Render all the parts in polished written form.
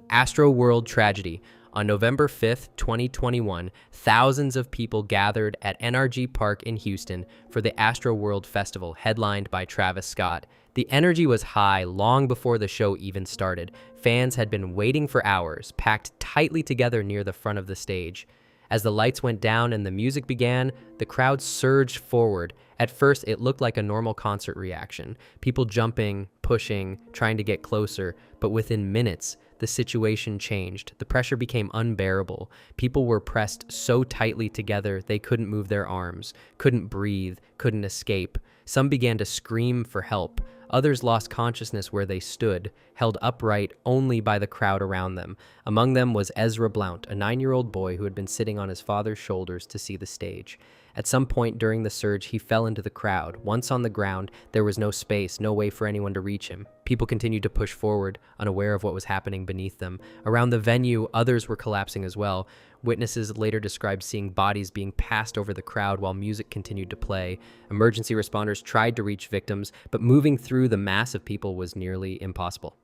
Astroworld tragedy. On November 5th, 2021, thousands of people gathered at NRG Park in Houston for the Astroworld Festival, headlined by Travis Scott. The energy was high long before the show even started. Fans had been waiting for hours, packed tightly together near the front of the stage. As the lights went down and the music began, the crowd surged forward. At first, it looked like a normal concert reaction, people jumping, pushing, trying to get closer, but within minutes, the situation changed. The pressure became unbearable. People were pressed so tightly together they couldn't move their arms, couldn't breathe, couldn't escape. Some began to scream for help. Others lost consciousness where they stood, held upright only by the crowd around them. Among them was Ezra Blount, a 9-year-old boy who had been sitting on his father's shoulders to see the stage. At some point during the surge, he fell into the crowd. Once on the ground, there was no space, no way for anyone to reach him. People continued to push forward, unaware of what was happening beneath them. Around the venue, others were collapsing as well. Witnesses later described seeing bodies being passed over the crowd while music continued to play. Emergency responders tried to reach victims, but moving through the mass of people was nearly impossible.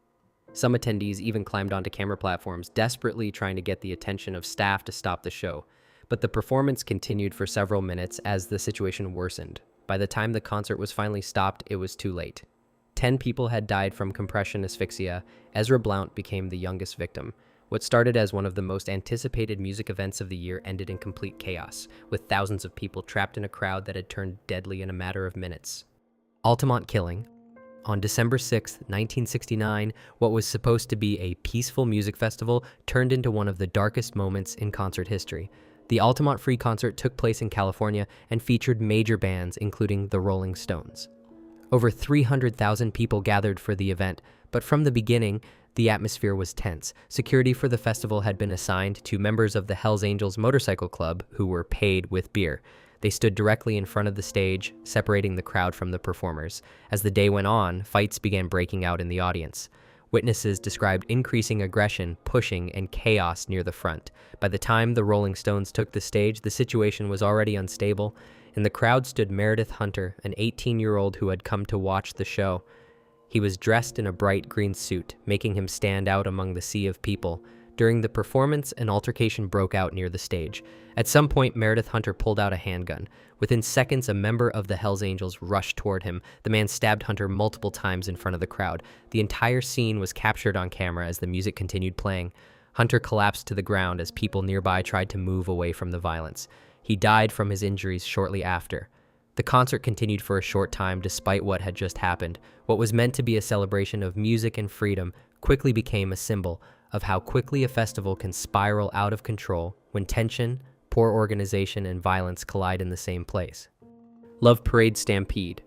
Some attendees even climbed onto camera platforms, desperately trying to get the attention of staff to stop the show. But the performance continued for several minutes as the situation worsened. By the time the concert was finally stopped, it was too late. 10 people had died from compression asphyxia. Ezra Blount became the youngest victim. What started as one of the most anticipated music events of the year ended in complete chaos, with thousands of people trapped in a crowd that had turned deadly in a matter of minutes. Altamont killing. On December 6, 1969, what was supposed to be a peaceful music festival turned into one of the darkest moments in concert history. The Altamont Free Concert took place in California and featured major bands, including the Rolling Stones. Over 300,000 people gathered for the event, but from the beginning, the atmosphere was tense. Security for the festival had been assigned to members of the Hells Angels Motorcycle Club who were paid with beer. They stood directly in front of the stage, separating the crowd from the performers. As the day went on, fights began breaking out in the audience. Witnesses described increasing aggression, pushing, and chaos near the front. By the time the Rolling Stones took the stage, the situation was already unstable. In the crowd stood Meredith Hunter, an 18-year-old who had come to watch the show. He was dressed in a bright green suit, making him stand out among the sea of people. During the performance, an altercation broke out near the stage. At some point, Meredith Hunter pulled out a handgun. Within seconds, a member of the Hells Angels rushed toward him. The man stabbed Hunter multiple times in front of the crowd. The entire scene was captured on camera as the music continued playing. Hunter collapsed to the ground as people nearby tried to move away from the violence. He died from his injuries shortly after. The concert continued for a short time despite what had just happened. What was meant to be a celebration of music and freedom quickly became a symbol of how quickly a festival can spiral out of control when tension, poor organization, and violence collide in the same place. Love Parade Stampede.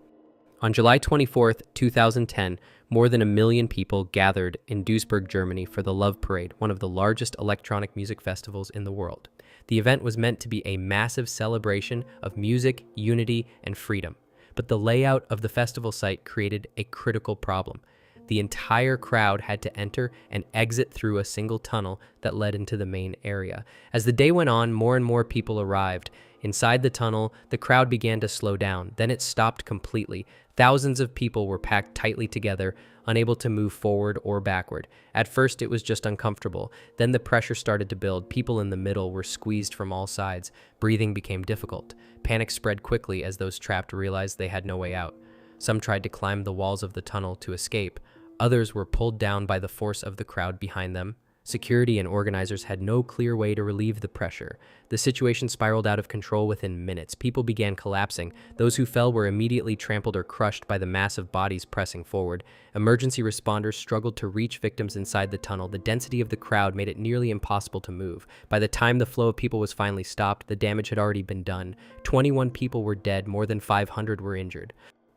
On July 24, 2010, more than 1 million people gathered in Duisburg, Germany for the Love Parade, one of the largest electronic music festivals in the world. The event was meant to be a massive celebration of music, unity, and freedom. But the layout of the festival site created a critical problem. The entire crowd had to enter and exit through a single tunnel that led into the main area. As the day went on, more and more people arrived. Inside the tunnel, the crowd began to slow down. Then it stopped completely. Thousands of people were packed tightly together, unable to move forward or backward. At first, it was just uncomfortable. Then the pressure started to build. People in the middle were squeezed from all sides. Breathing became difficult. Panic spread quickly as those trapped realized they had no way out. Some tried to climb the walls of the tunnel to escape. Others were pulled down by the force of the crowd behind them. Security and organizers had no clear way to relieve the pressure. The situation spiraled out of control within minutes. People began collapsing. Those who fell were immediately trampled or crushed by the mass of bodies pressing forward. Emergency responders struggled to reach victims inside the tunnel. The density of the crowd made it nearly impossible to move. By the time the flow of people was finally stopped, the damage had already been done. 21 people were dead, more than 500 were injured.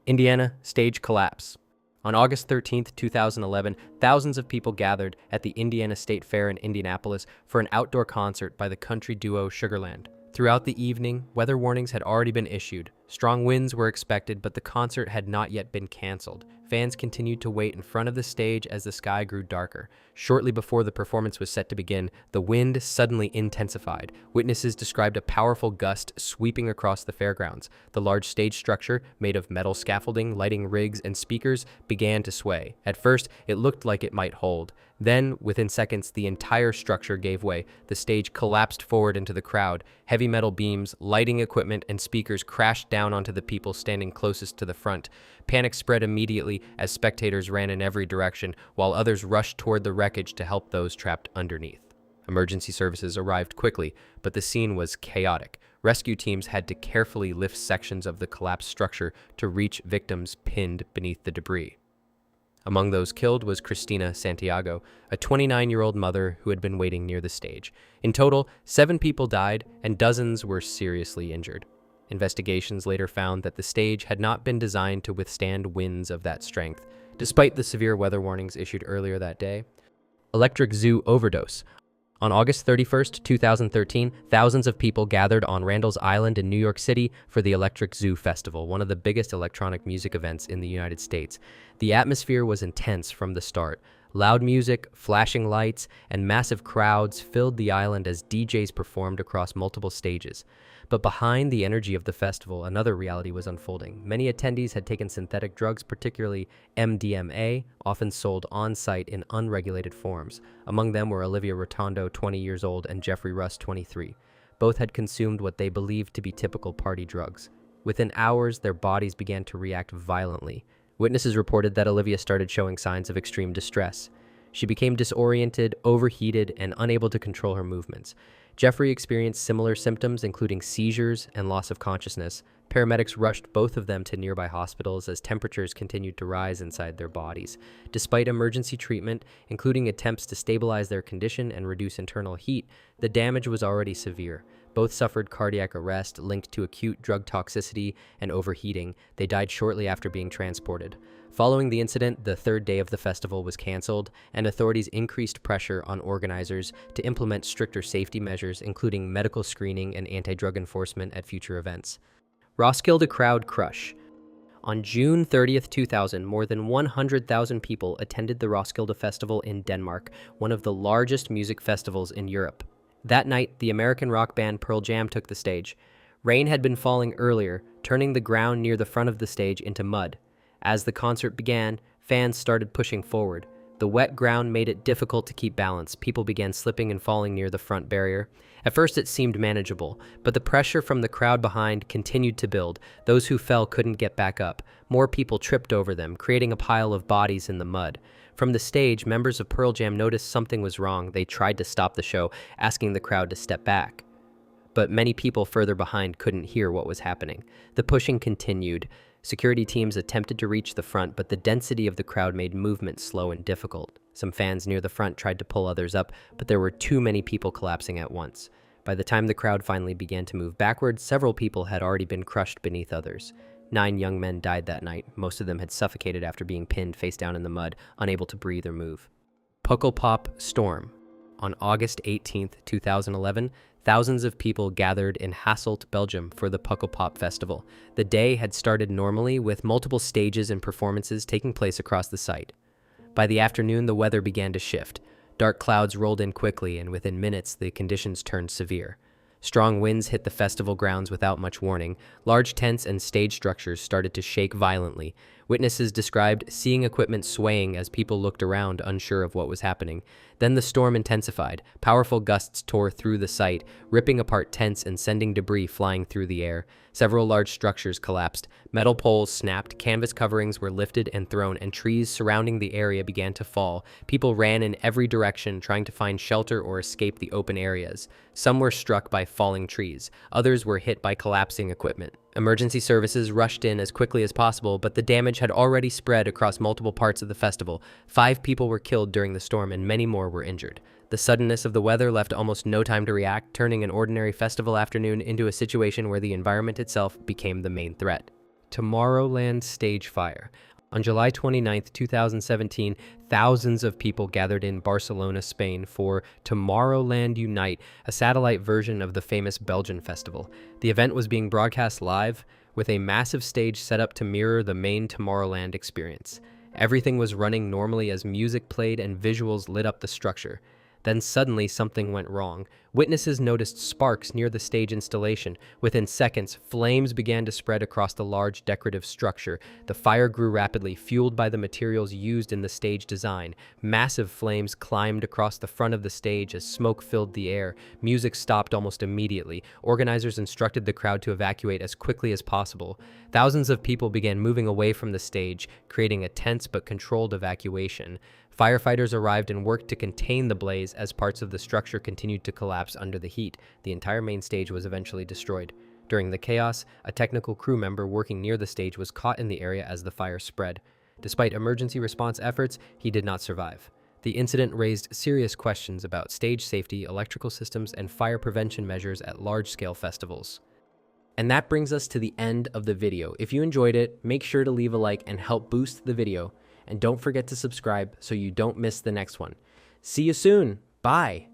Indiana, stage collapse. On August 13, 2011, thousands of people gathered at the Indiana State Fair in Indianapolis for an outdoor concert by the country duo Sugarland. Throughout the evening, weather warnings had already been issued. Strong winds were expected, but the concert had not yet been canceled. Fans continued to wait in front of the stage as the sky grew darker. Shortly before the performance was set to begin, the wind suddenly intensified. Witnesses described a powerful gust sweeping across the fairgrounds. The large stage structure, made of metal scaffolding, lighting rigs, and speakers, began to sway. At first, it looked like it might hold. Then, within seconds, the entire structure gave way. The stage collapsed forward into the crowd. Heavy metal beams, lighting equipment, and speakers crashed down onto the people standing closest to the front. Panic spread immediately as spectators ran in every direction, while others rushed toward the wreckage to help those trapped underneath. Emergency services arrived quickly, but the scene was chaotic. Rescue teams had to carefully lift sections of the collapsed structure to reach victims pinned beneath the debris. Among those killed was Cristina Santiago, a 29-year-old mother who had been waiting near the stage. In total, 7 people died and dozens were seriously injured. Investigations later found that the stage had not been designed to withstand winds of that strength, despite the severe weather warnings issued earlier that day. Electric Zoo Overdose. On August 31st, 2013, thousands of people gathered on Randall's Island in New York City for the Electric Zoo Festival, one of the biggest electronic music events in the United States. The atmosphere was intense from the start. Loud music, flashing lights, and massive crowds filled the island as DJs performed across multiple stages. But behind the energy of the festival, another reality was unfolding. Many attendees had taken synthetic drugs, particularly MDMA, often sold on-site in unregulated forms. Among them were Olivia Rotondo, 20 years old, and Jeffrey Russ, 23. Both had consumed what they believed to be typical party drugs. Within hours, their bodies began to react violently. Witnesses reported that Olivia started showing signs of extreme distress. She became disoriented, overheated, and unable to control her movements. Jeffrey experienced similar symptoms, including seizures and loss of consciousness. Paramedics rushed both of them to nearby hospitals as temperatures continued to rise inside their bodies. Despite emergency treatment, including attempts to stabilize their condition and reduce internal heat, the damage was already severe. Both suffered cardiac arrest linked to acute drug toxicity and overheating. They died shortly after being transported. Following the incident, the third day of the festival was canceled, and authorities increased pressure on organizers to implement stricter safety measures, including medical screening and anti-drug enforcement at future events. Roskilde crowd crush. On June 30th, 2000, more than 100,000 people attended the Roskilde Festival in Denmark, one of the largest music festivals in Europe. That night, the American rock band Pearl Jam took the stage. Rain had been falling earlier, turning the ground near the front of the stage into mud. As the concert began, fans started pushing forward. The wet ground made it difficult to keep balance. People began slipping and falling near the front barrier. At first it seemed manageable, but the pressure from the crowd behind continued to build. Those who fell couldn't get back up. More people tripped over them, creating a pile of bodies in the mud. From the stage, members of Pearl Jam noticed something was wrong. They tried to stop the show, asking the crowd to step back. But many people further behind couldn't hear what was happening. The pushing continued. Security teams attempted to reach the front, but the density of the crowd made movement slow and difficult. Some fans near the front tried to pull others up, but there were too many people collapsing at once. By the time the crowd finally began to move backward, several people had already been crushed beneath others. 9 young men died that night. Most of them had suffocated after being pinned face down in the mud, unable to breathe or move. Pukkelpop Storm. On August 18, 2011, thousands of people gathered in Hasselt, Belgium for the Pukkelpop Festival. The day had started normally, with multiple stages and performances taking place across the site. By the afternoon, the weather began to shift. Dark clouds rolled in quickly, and within minutes, the conditions turned severe. Strong winds hit the festival grounds without much warning. Large tents and stage structures started to shake violently. Witnesses described seeing equipment swaying as people looked around, unsure of what was happening. Then the storm intensified. Powerful gusts tore through the site, ripping apart tents and sending debris flying through the air. Several large structures collapsed. Metal poles snapped, canvas coverings were lifted and thrown, and trees surrounding the area began to fall. People ran in every direction, trying to find shelter or escape the open areas. Some were struck by falling trees. Others were hit by collapsing equipment. Emergency services rushed in as quickly as possible, but the damage had already spread across multiple parts of the festival. 5 people were killed during the storm, and many more were injured. The suddenness of the weather left almost no time to react, turning an ordinary festival afternoon into a situation where the environment itself became the main threat. Tomorrowland stage fire. On July 29, 2017, thousands of people gathered in Barcelona, Spain for Tomorrowland Unite, a satellite version of the famous Belgian festival. The event was being broadcast live, with a massive stage set up to mirror the main Tomorrowland experience. Everything was running normally as music played and visuals lit up the structure. Then suddenly something went wrong. Witnesses noticed sparks near the stage installation. Within seconds, flames began to spread across the large decorative structure. The fire grew rapidly, fueled by the materials used in the stage design. Massive flames climbed across the front of the stage as smoke filled the air. Music stopped almost immediately. Organizers instructed the crowd to evacuate as quickly as possible. Thousands of people began moving away from the stage, creating a tense but controlled evacuation. Firefighters arrived and worked to contain the blaze as parts of the structure continued to collapse under the heat. The entire main stage was eventually destroyed. During the chaos, a technical crew member working near the stage was caught in the area as the fire spread. Despite emergency response efforts, he did not survive. The incident raised serious questions about stage safety, electrical systems, and fire prevention measures at large-scale festivals. And that brings us to the end of the video. If you enjoyed it, make sure to leave a like and help boost the video. And don't forget to subscribe so you don't miss the next one. See you soon. Bye.